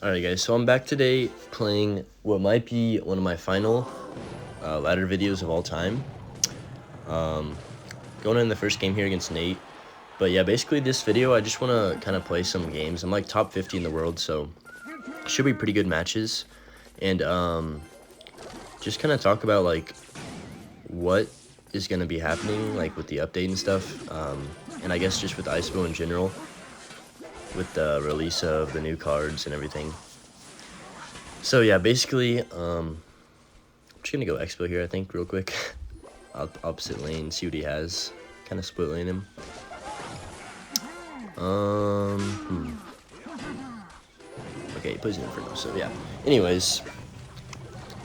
Alright guys, so I'm back today playing what might be one of my final ladder videos of all time. Going in the first game here against Nate. But yeah, basically this video I just want to kind of play some games. I'm like top 50 in the world, so should be pretty good matches. And just kind of talk about like what is going to be happening like with the update and stuff. And I guess just with ISPO in general, with the release of the new cards and everything. So yeah, basically, I'm just gonna go Expo here, I think, real quick. Opposite lane, see what he has. Kind of split lane him. Okay, he plays an Inferno, so yeah. Anyways,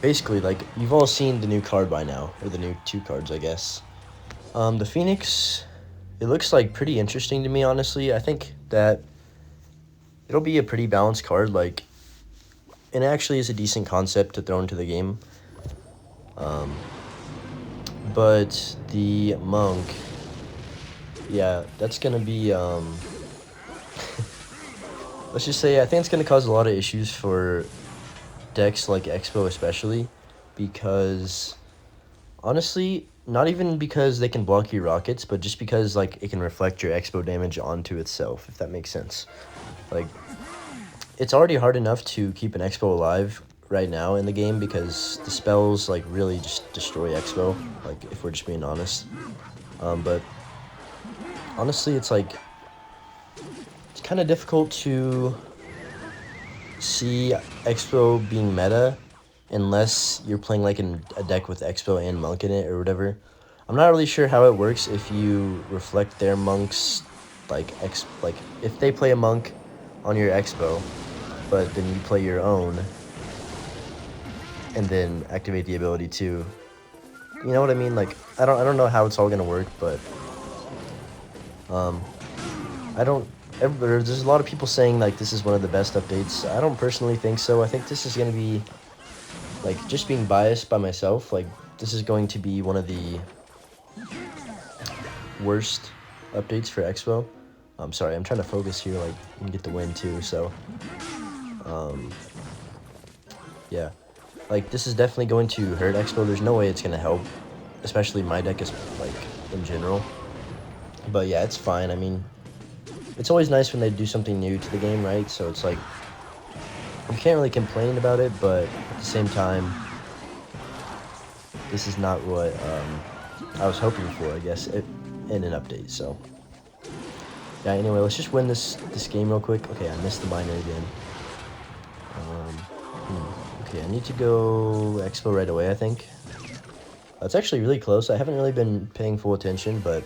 basically, like, you've all seen the new card by now, or the new two cards, I guess. The Phoenix, it looks like pretty interesting to me, honestly. I think that it'll be a pretty balanced card, like, and it actually is a decent concept to throw into the game. But the Monk, yeah, that's gonna be, let's just say, I think it's gonna cause a lot of issues for decks like Expo especially, because, honestly, not even because they can block your rockets, but just because, like, it can reflect your Expo damage onto itself, if that makes sense. Like, it's already hard enough to keep an Expo alive right now in the game because the spells, like, really just destroy Expo, like, if we're just being honest. But honestly, it's like, it's kind of difficult to see Expo being meta unless you're playing like a deck with Expo and Monk in it or whatever. I'm not really sure how it works if you reflect their Monks, like if they play a Monk on your Expo, but then you play your own and then activate the ability too. You know what I mean? Like, I don't know how it's all gonna work, but there's a lot of people saying like this is one of the best updates. I don't personally think so. I think this is gonna be, like, just being biased by myself, like, this is going to be one of the worst updates for Expo. I'm sorry, I'm trying to focus here, like, and get the win too, so, yeah. Like, this is definitely going to hurt Expo. There's no way it's going to help, especially my deck is, like, in general. But yeah, it's fine. I mean, it's always nice when they do something new to the game, right? So it's like, you can't really complain about it, but at the same time, this is not what I was hoping for, I guess, in an update. So yeah, anyway, let's just win this game real quick. Okay, I missed the minor again. Okay, I need to go Expo right away, I think. That's actually really close. I haven't really been paying full attention, but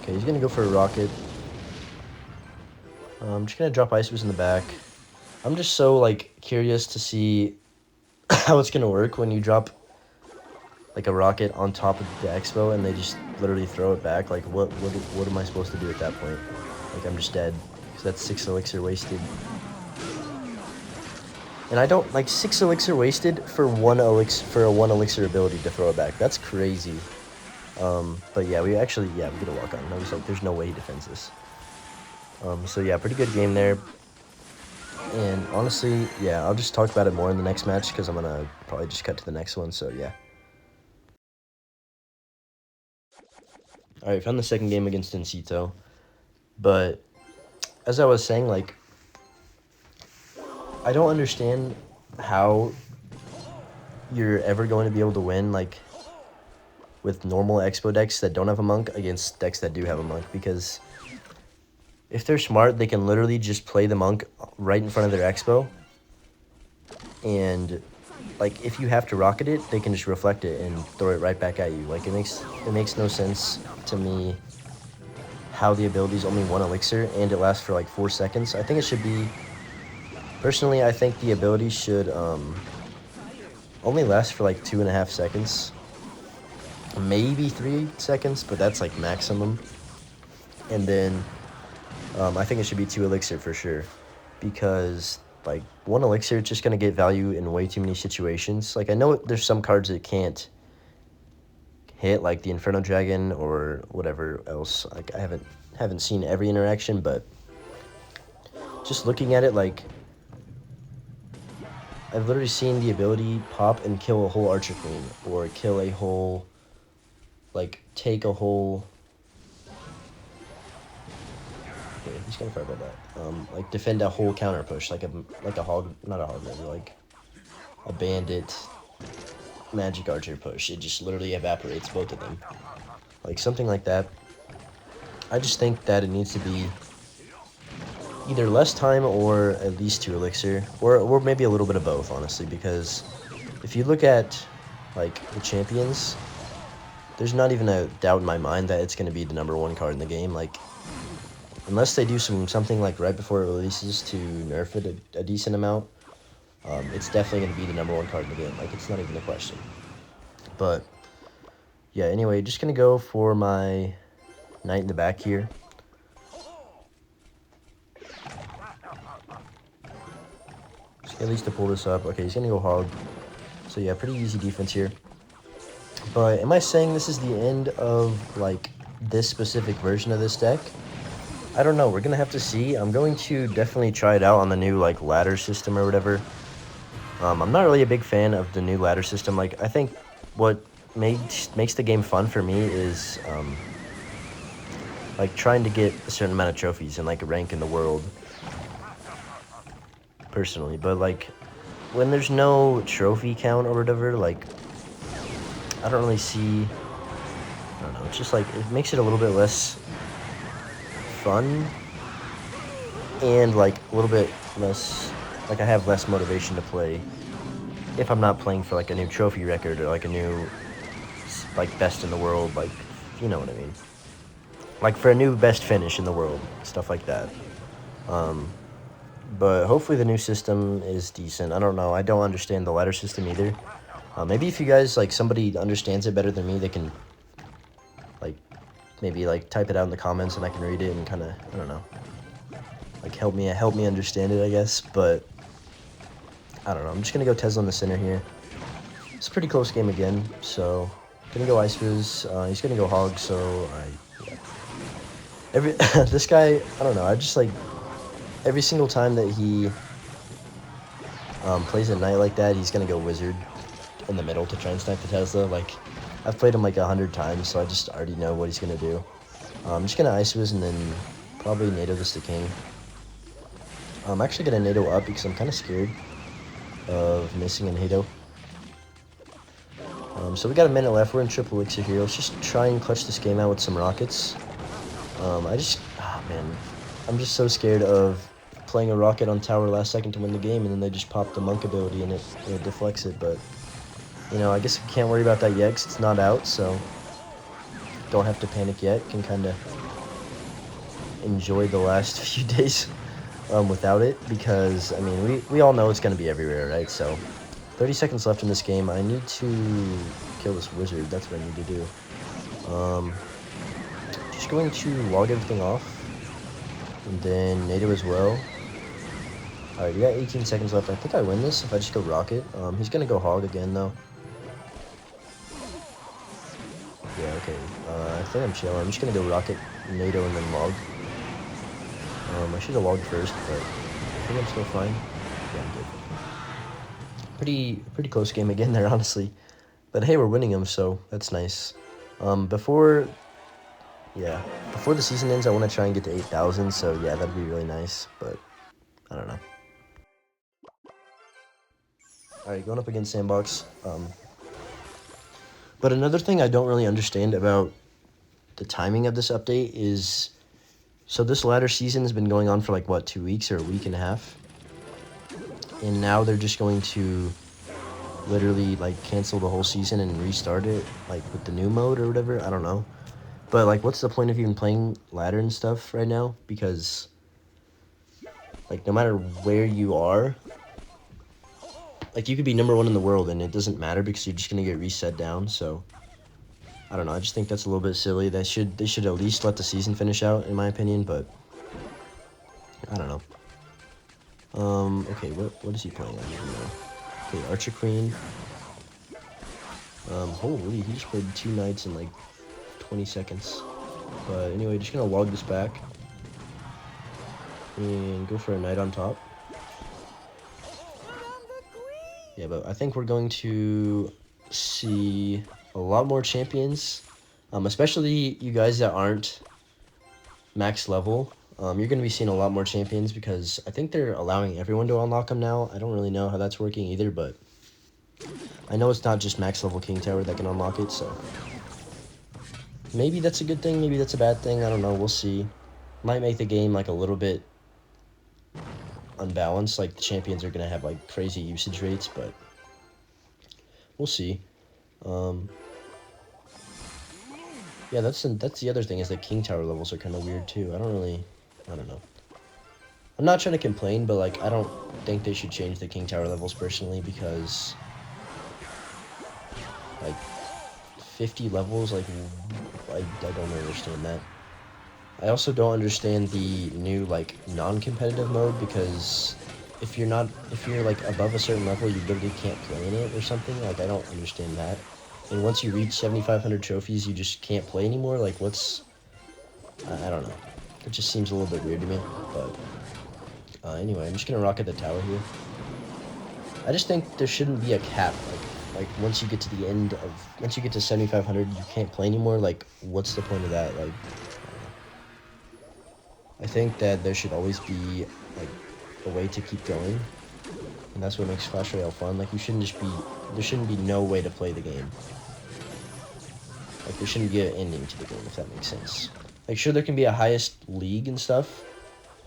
okay, he's gonna go for a rocket. I'm just gonna drop Ice Boost in the back. I'm just so, like, curious to see how it's gonna work when you drop like a rocket on top of the Expo and they just literally throw it back. Like, what am I supposed to do at that point? Like, I'm just dead. So that's 6 elixir wasted. And I don't, like, 6 elixir wasted for a 1 elixir ability to throw it back. That's crazy. But yeah, we get a walk on. I was like, there's no way he defends this. So yeah, pretty good game there. And honestly, yeah, I'll just talk about it more in the next match because I'm gonna probably just cut to the next one. So yeah. Alright, found the second game against Incito. But as I was saying, like, I don't understand how you're ever going to be able to win, like, with normal Expo decks that don't have a Monk against decks that do have a Monk, because if they're smart, they can literally just play the Monk right in front of their Expo, and, like, if you have to rocket it, they can just reflect it and throw it right back at you. Like, it makes no sense to me how the ability is only 1 elixir and it lasts for like 4 seconds. I think it should be, personally, I think the ability should only last for like 2.5 seconds, maybe 3 seconds, but that's like maximum. And then I think it should be 2 elixir for sure, because like 1 elixir, it's just gonna get value in way too many situations. Like, I know there's some cards that can't hit, like the Inferno Dragon or whatever else. Like, I haven't seen every interaction, but just looking at it, like, I've literally seen the ability pop and kill a whole Archer Queen, or kill a whole, like, take a whole... Okay, he's gonna fire by that. Like, defend a whole counter push, like a hog, not a hog, maybe, like a bandit magic archer push. It just literally evaporates both of them. Like, something like that. I just think that it needs to be either less time or at least 2 elixir, or maybe a little bit of both, honestly, because if you look at, like, the champions, there's not even a doubt in my mind that it's going to be the #1 card in the game. Like, unless they do something like right before it releases to nerf it a decent amount, it's definitely going to be the #1 card in the game. Like, it's not even a question. But yeah, anyway, just going to go for my knight in the back here. At least to pull this up. Okay, he's gonna go hog. So yeah, pretty easy defense here. But am I saying this is the end of, like, this specific version of this deck? I don't know. We're gonna have to see. I'm going to definitely try it out on the new, like, ladder system or whatever. I'm not really a big fan of the new ladder system. Like, I think what makes the game fun for me is like, trying to get a certain amount of trophies and, like, a rank in the world, personally. But, like, when there's no trophy count or whatever, like, I don't really see, I don't know, it's just, like, it makes it a little bit less fun, and, like, a little bit less, like, I have less motivation to play if I'm not playing for, like, a new trophy record or, like, a new, like, best in the world, like, you know what I mean, like, for a new best finish in the world, stuff like that. But hopefully the new system is decent. I don't know. I don't understand the ladder system either. Maybe if you guys, like, somebody understands it better than me, they can, like, maybe, like, type it out in the comments and I can read it and kind of, I don't know, like, help me understand it, I guess. But I don't know. I'm just gonna go Tesla in the center here. It's a pretty close game again, so gonna go Ice Fizz. He's gonna go Hog, so yeah. This guy, I don't know. I just, like, every single time that he plays a knight like that, he's gonna go Wizard in the middle to try and snipe the Tesla. Like, I've played him like 100 times, so I just already know what he's gonna do. I'm just gonna Ice Fizz and then probably NATO this to King. I'm actually gonna NATO up because I'm kind of scared of missing a NATO. So we got a minute left. We're in triple elixir here. Let's just try and clutch this game out with some rockets. Man, I'm just so scared of playing a rocket on tower last second to win the game, and then they just pop the monk ability and it deflects it. But, you know, I guess we can't worry about that yet because it's not out, so don't have to panic yet. Can kind of enjoy the last few days without it, because, I mean, we all know it's going to be everywhere, right? So 30 seconds left in this game. I need to kill this wizard. That's what I need to do. Just going to log everything off. And then NATO as well. Alright, we got 18 seconds left. I think I win this if I just go rocket. He's going to go hog again, though. Yeah, okay. I think I'm chilling. I'm just going to go rocket, NATO, and then log. I should have logged first, but I think I'm still fine. Yeah, I'm good. Pretty close game again there, honestly. But hey, we're winning them, so that's nice. Before the season ends, I want to try and get to 8,000, so yeah, that'd be really nice, but I don't know. Alright, going up against Sandbox. But another thing I don't really understand about the timing of this update is, so this ladder season has been going on for, like, what, 2 weeks or a week and a half? And now they're just going to literally, like, cancel the whole season and restart it, like, with the new mode or whatever. I don't know. But, like, what's the point of even playing ladder and stuff right now? Because, like, no matter where you are, like, you could be #1 in the world and it doesn't matter because you're just going to get reset down. So, I don't know. I just think that's a little bit silly. They should at least let the season finish out, in my opinion, but I don't know. Okay, what is he playing? I don't even know. Okay, Archer Queen. Holy, he just played 2 knights in, like, 20 seconds. But anyway, just gonna log this back. and go for a knight on top. Yeah, but I think we're going to see a lot more champions, especially you guys that aren't max level. You're going to be seeing a lot more champions because I think they're allowing everyone to unlock them now. I don't really know how that's working either, but I know it's not just max level King Tower that can unlock it, so maybe that's a good thing, maybe that's a bad thing. I don't know, we'll see. Might make the game like a little bit unbalanced, like the champions are going to have like crazy usage rates, but we'll see. Yeah, that's the other thing is that King Tower levels are kind of weird too. I don't know. I'm not trying to complain, but like I don't think they should change the King Tower levels personally because like 50 levels, like I don't understand that. I also don't understand the new like non-competitive mode because if you're like above a certain level, you literally can't play in it or something. Like I don't understand that. And once you reach 7,500 trophies, you just can't play anymore. Like what's I don't know. It just seems a little bit weird to me. But anyway, I'm just gonna rocket the tower here. I just think there shouldn't be a cap. Like once you get to the end of once you get to 7,500, you can't play anymore. Like what's the point of that? Like I think that there should always be like a way to keep going, and that's what makes Clash Royale fun. Like there shouldn't be no way to play the game. Like there shouldn't be an ending to the game, if that makes sense. Like sure there can be a highest league and stuff,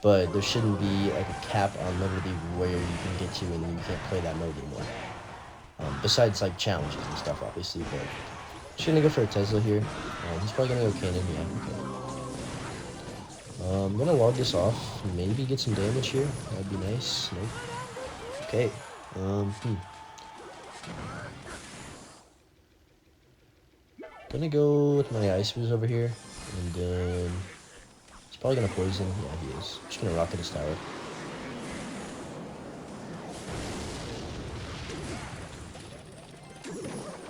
but there shouldn't be like a cap on literally where you can get to and you can't play that mode anymore. Besides like challenges and stuff, obviously, but just gonna go for a Tesla here. He's probably gonna go cannon, yeah. Okay. I'm gonna log this off, maybe get some damage here. That'd be nice. Nope. Okay. Gonna go with my Ice Fizz over here, and then he's probably gonna poison. Yeah, he is. Just gonna rocket his tower.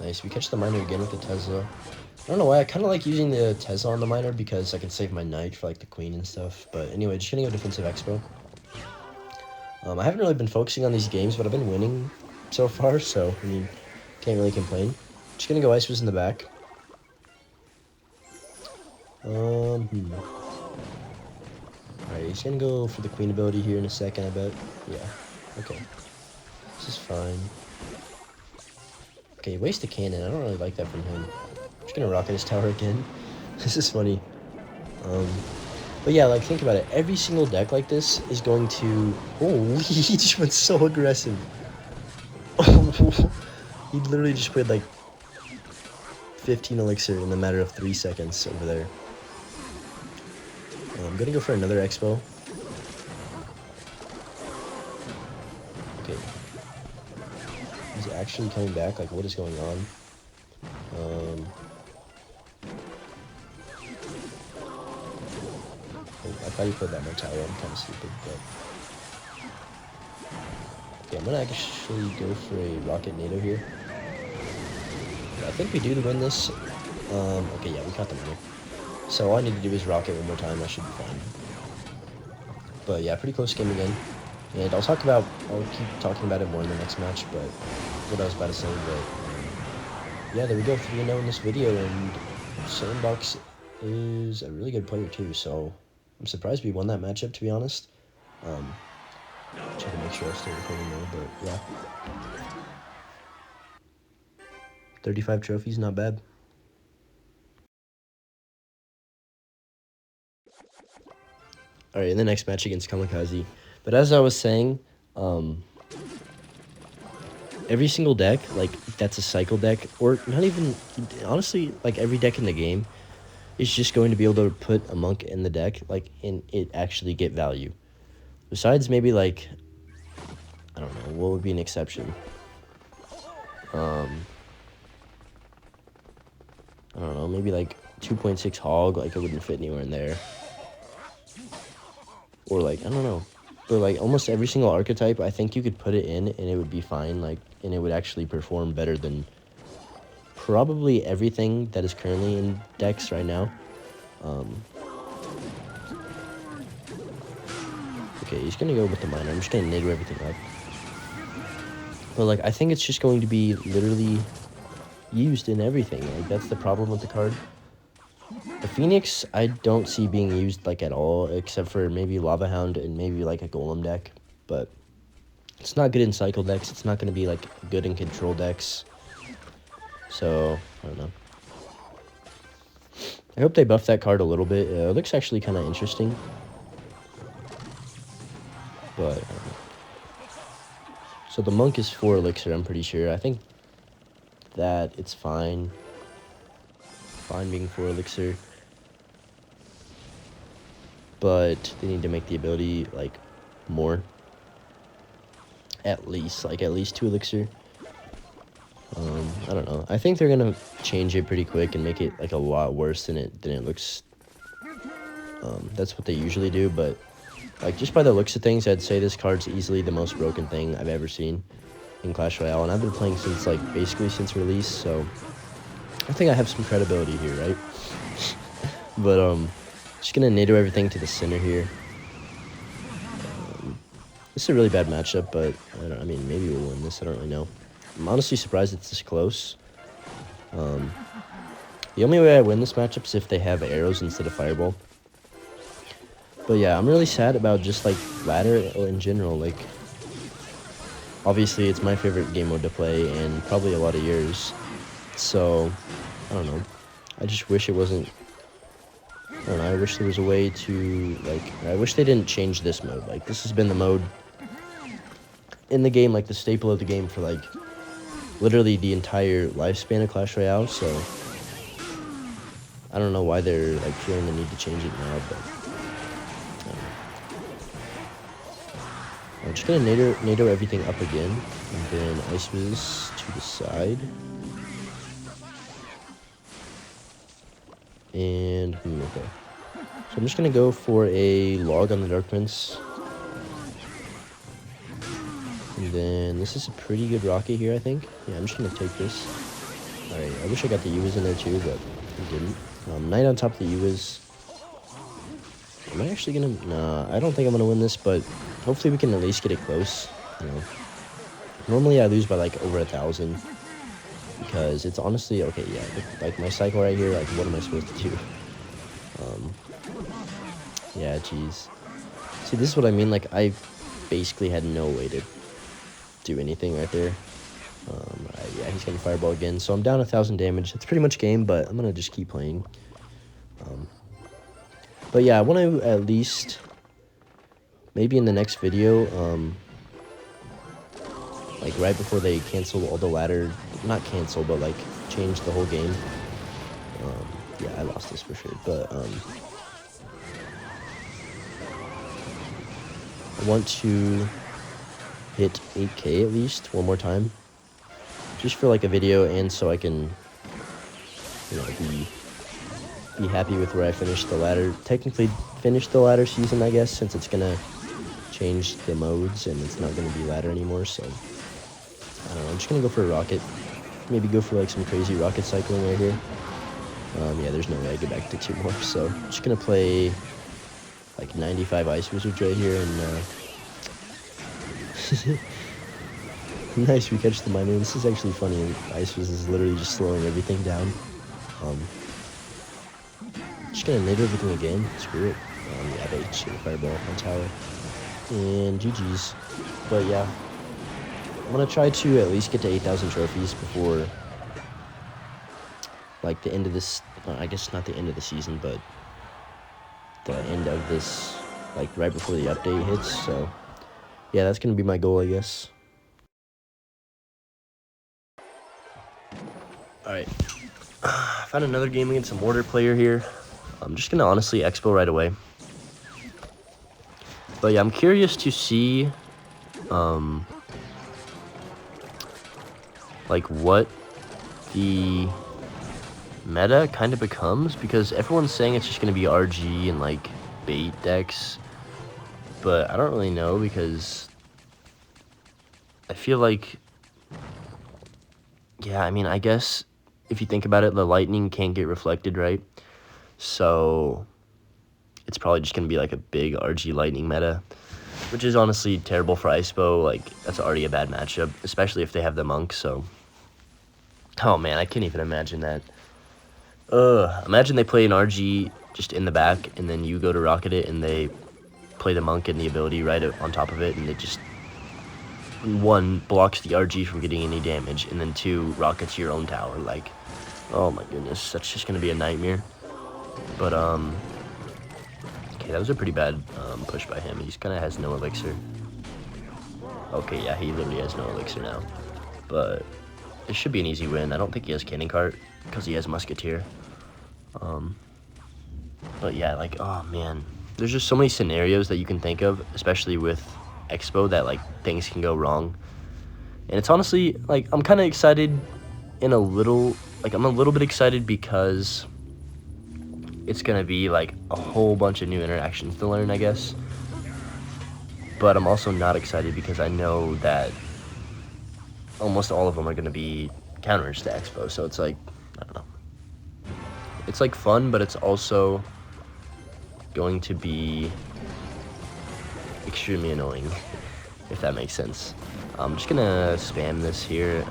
Nice. We catch the miner again with the Tesla. I don't know why. I kind of like using the Tesla on the miner because I can save my knight for like the queen and stuff. But anyway, just gonna go defensive expo. I haven't really been focusing on these games, but I've been winning so far, so I mean, can't really complain. Just gonna go Ice Fizz in the back. Alright, he's gonna go for the queen ability here in a second, I bet. Yeah, okay. This is fine. Okay, waste a cannon. I don't really like that from him. I'm just gonna rocket his tower again. This is funny. But yeah, like, think about it. Every single deck like this is going to... Holy, he just went so aggressive. He literally just played, like, 15 elixir in a matter of 3 seconds over there. I'm gonna go for another expo. Okay. He's actually coming back. Like, what is going on? I thought he played that much tower. I'm kind of stupid, but... Okay, I'm gonna actually go for a rocket NATO here. I think we do to win this. Okay, yeah, we caught the money. So all I need to do is rocket one more time. I should be fine. But yeah, pretty close game again. And I'll keep talking about it more in the next match, but what I was about to say, but yeah, there we go, 3-0 in this video, and Sandbox is a really good player too, so I'm surprised we won that matchup, to be honest. Check to make sure I still recording there, but yeah. 35 trophies, not bad. Alright, in the next match against Kamikaze. But as I was saying, every single deck, like, that's a cycle deck, or not even, honestly, like, every deck in the game is just going to be able to put a monk in the deck, like, and it actually get value. Besides maybe, like, I don't know, what would be an exception? I don't know, maybe, like, 2.6 Hog, like, it wouldn't fit anywhere in there. Or, like, I don't know. But, like, almost every single archetype, I think you could put it in, and it would be fine, like, and it would actually perform better than probably everything that is currently in decks right now. Okay, he's gonna go with the miner. I'm just gonna nader everything up. But, like, I think it's just going to be literally used in everything. Like, that's the problem with the card. The Phoenix, I don't see being used, like, at all, except for maybe Lava Hound and maybe, like, a Golem deck. But it's not good in cycle decks. It's not going to be, like, good in control decks. So, I don't know. I hope they buff that card a little bit. It looks actually kind of interesting. But, I don't know. So the Monk is 4 Elixir, I'm pretty sure. I think that it's fine. Fine being 4 Elixir. But they need to make the ability, like, more. At least 2 Elixir. I don't know. I think they're gonna change it pretty quick and make it, like, a lot worse than it looks. That's what they usually do, but, like, just by the looks of things, I'd say this card's easily the most broken thing I've ever seen in Clash Royale, and I've been playing since, like, basically since release, so I think I have some credibility here, right? But, just gonna nader everything to the center here. This is a really bad matchup, but I mean, maybe we'll win this. I don't really know. I'm honestly surprised it's this close. The only way I win this matchup is if they have arrows instead of fireball. But yeah, I'm really sad about just, like, ladder in general. Like, obviously it's my favorite game mode to play, and probably a lot of yours. So, I don't know. I just wish it wasn't... I don't know, I wish there was a way to, like... I wish they didn't change this mode. Like, this has been the mode in the game, like, the staple of the game for, like, literally the entire lifespan of Clash Royale, so... I don't know why they're, like, feeling the need to change it now, but... I'm just gonna nader everything up again, and then Ice Wiz to the side. And, okay. So I'm just gonna go for a log on the Dark Prince. And then this is a pretty good rocket here, I think. Yeah, I'm just gonna take this. Alright, I wish I got the Uwiz in there too, but I didn't. Knight on top of the Uwiz. Am I actually gonna... Nah, I don't think I'm gonna win this, but hopefully we can at least get it close, you know. Normally I lose by, like, over 1,000. Because it's honestly... Okay, yeah, like, my cycle right here, like, what am I supposed to do? Yeah, jeez. See, this is what I mean, like, I basically had no way to do anything right there. Yeah, he's gonna fireball again, so I'm down 1,000 damage. It's pretty much game, but I'm gonna just keep playing. But yeah, I want to at least, maybe in the next video, like right before they cancel all the ladder, not cancel, but like change the whole game. Yeah, I lost this for sure, but I want to hit 8K at least one more time, just for like a video, and so I can, you know, be happy with where I finished the ladder. Technically finished the ladder season, I guess, since it's gonna change the modes and it's not gonna be ladder anymore. So I don't know, I'm just gonna go for a rocket, maybe go for like some crazy rocket cycling right here. Yeah, there's no way I get back to 2 more, so I'm just gonna play like 95 Ice Wizards right here, and nice, we catch the miner. This is actually funny. Ice Wizard is literally just slowing everything down. Just gonna nader everything again. Screw it. Yeah, they shoot a fireball on tower. And GG's. But yeah, I'm gonna try to at least get to 8,000 trophies before, like, the end of this. I guess not the end of the season, but the end of this, like, right before the update hits. So yeah, that's gonna be my goal, I guess. Alright. Found another game against a mortar player here. I'm just gonna honestly expo right away. But yeah, I'm curious to see like what the meta kind of becomes, because everyone's saying it's just gonna be RG and like bait decks, but I don't really know, because I feel like, yeah, I mean, I guess if you think about it, the lightning can't get reflected, right? So it's probably just gonna be like a big RG lightning meta. which is honestly terrible for Icepo. Like, that's already a bad matchup, especially if they have the monk, so... Oh, man, I can't even imagine that. Imagine they play an RG just in the back, and then you go to rocket it, and they play the monk and the ability right on top of it, and it just... 1, blocks the RG from getting any damage, and then 2, rockets your own tower. Like, oh my goodness, that's just gonna be a nightmare. But, okay, that was a pretty bad push by him. He just kind of has no elixir. Okay, yeah, he literally has no elixir now. But it should be an easy win. I don't think he has cannon cart because he has musketeer. But yeah, like, oh man, there's just so many scenarios that you can think of, especially with Expo, that like things can go wrong. And it's honestly like I'm kind of excited in a little, like I'm a little bit excited because it's gonna be like a whole bunch of new interactions to learn, I guess. But I'm also not excited because I know that almost all of them are gonna be counters to Expo. So it's like, I don't know. It's like fun, but it's also going to be extremely annoying, if that makes sense. I'm just gonna spam this here.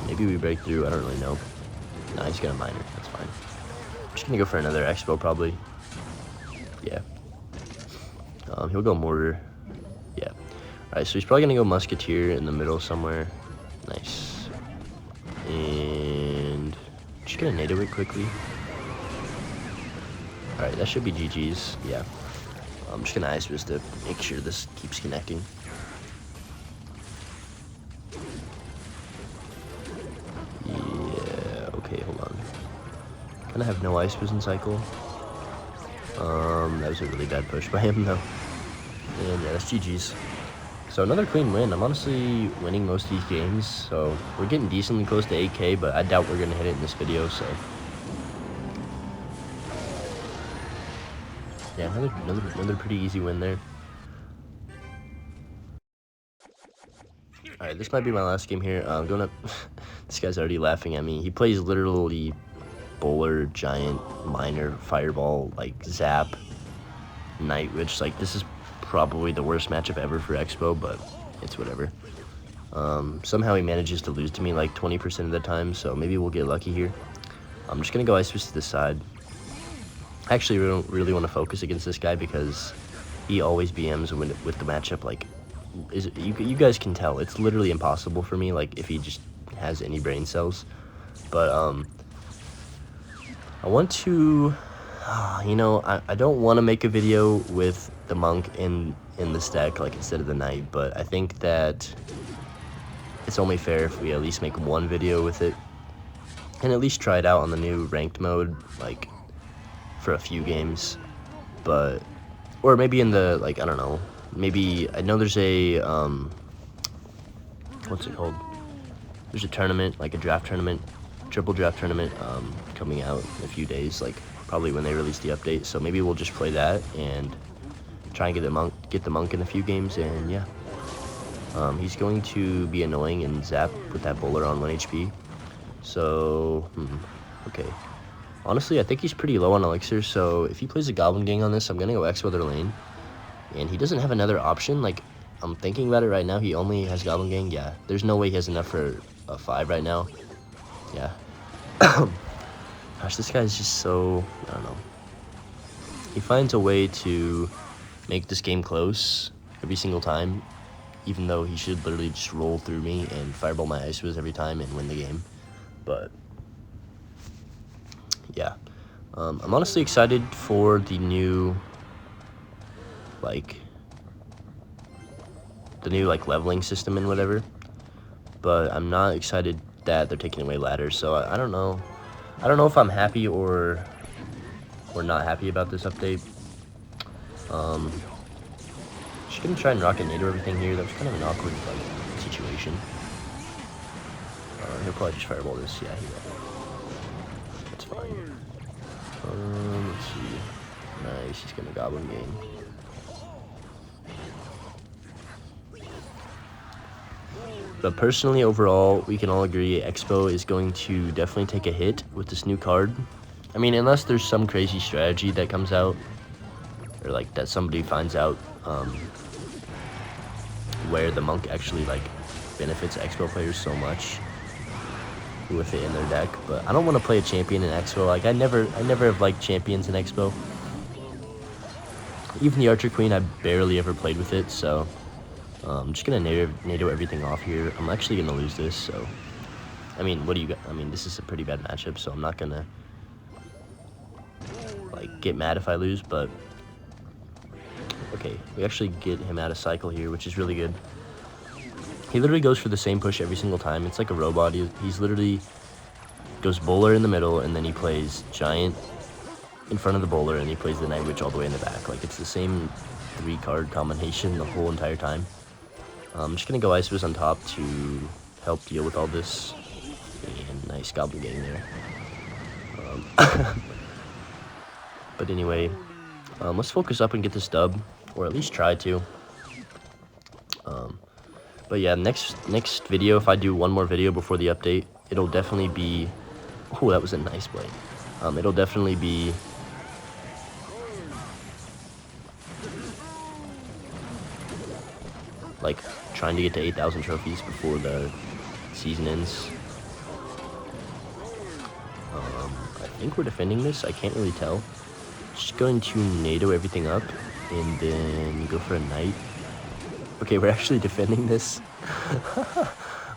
Maybe we break through, I don't really know. Nah, he's gonna miner, that's fine. I'm just gonna go for another Expo probably. Yeah. He'll go mortar. Yeah. Alright, so he's probably gonna go musketeer in the middle somewhere. Nice. And just gonna NATO it quickly. Alright, that should be GG's. Yeah. I'm just gonna ice this to make sure this keeps connecting. Yeah, okay, hold on. Kinda have no ice in cycle. That was a really bad push by him though. And yeah, that's GG's. So another clean win. I'm honestly winning most of these games, so we're getting decently close to 8K, but I doubt we're gonna hit it in this video, so. Yeah, another pretty easy win there. Alright, this might be my last game here. I'm going up. This guy's already laughing at me. He plays literally bowler, giant, miner, fireball, like zap, night witch. Like, this is probably the worst matchup ever for Expo, but it's whatever. Somehow he manages to lose to me like 20% of the time, so maybe we'll get lucky here. I'm just gonna go ice fist to the side. I actually don't really want to focus against this guy because he always BMs with the matchup. Like, you guys can tell it's literally impossible for me. Like, if he just has any brain cells, but I want to, you know, I don't want to make a video with the monk in this deck, like instead of the knight, but I think that it's only fair if we at least make one video with it and at least try it out on the new ranked mode, like for a few games. But or maybe in the, like, I don't know, maybe I know there's a what's it called, there's a tournament, like a draft tournament, triple draft tournament, coming out in a few days, like probably when they release the update. So maybe we'll just play that and try and get the monk in a few games. And yeah, he's going to be annoying and zap with that bowler on 1 HP. So okay, honestly I think he's pretty low on elixir, so if he plays a goblin gang on this, I'm gonna go X other lane. And he doesn't have another option. Like, I'm thinking about it right now, he only has goblin gang. Yeah, there's no way he has enough for a 5 right now. Yeah. Gosh, this guy's just so, I don't know. He finds a way to make this game close every single time, even though he should literally just roll through me and fireball my ice every time and win the game. But yeah, I'm honestly excited for the new, like, leveling system and whatever, but I'm not excited that they're taking away ladders. So I don't know. I don't know if I'm happy or not happy about this update. Just gonna try and rocket nader everything here. That was kind of an awkward, like, situation. He'll probably just fireball this. Yeah, he will. That's fine. Let's see. Nice. He's gonna goblin game. But personally, overall, we can all agree Expo is going to definitely take a hit with this new card. I mean, unless there's some crazy strategy that comes out, or like that somebody finds out where the monk actually like benefits Expo players so much with it in their deck. But I don't want to play a champion in Expo. Like I never have liked champions in Expo. Even the Archer Queen, I barely ever played with it, so I'm just gonna NATO everything off here. I'm actually gonna lose this, so I mean, what do you got? I mean, this is a pretty bad matchup, so I'm not gonna like get mad if I lose, but okay, we actually get him out of cycle here, which is really good. He literally goes for the same push every single time. It's like a robot. He's literally goes bowler in the middle, and then he plays giant in front of the bowler, and he plays the Night Witch all the way in the back. Like, it's the same 3-card combination the whole entire time. I'm just going to go Ice on top to help deal with all this. And nice Goblin getting there. But anyway, let's focus up and get this dub, or at least try to. But yeah, next video, if I do one more video before the update, it'll definitely be... Oh, that was a nice play. It'll definitely be... like, trying to get to 8,000 trophies before the season ends. I think we're defending this. I can't really tell. Just going to NATO everything up, and then go for a knight. Okay, we're actually defending this.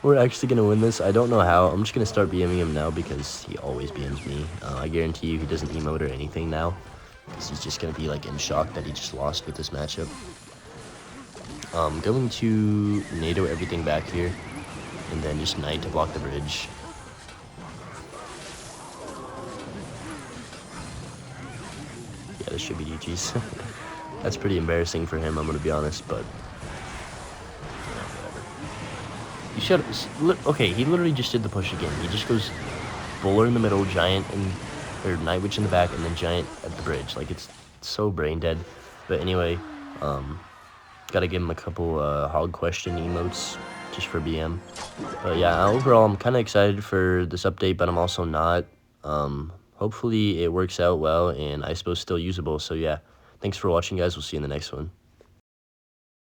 We're actually going to win this. I don't know how. I'm just going to start BMing him now because he always BMs me. I guarantee you he doesn't emote or anything now, because he's just going to be like in shock that he just lost with this matchup. Going to NATO everything back here, and then just knight to block the bridge. Yeah, this should be GG's. That's pretty embarrassing for him, I'm going to be honest, but... You should... Okay, he literally just did the push again. He just goes bowler in the middle, giant, or Night Witch in the back, and then giant at the bridge. Like, it's so brain dead. But anyway, gotta give him a couple hog question emotes just for BM. But yeah, overall, I'm kind of excited for this update, but I'm also not. Hopefully it works out well, and ISPO's still usable. So yeah, thanks for watching, guys. We'll see you in the next one.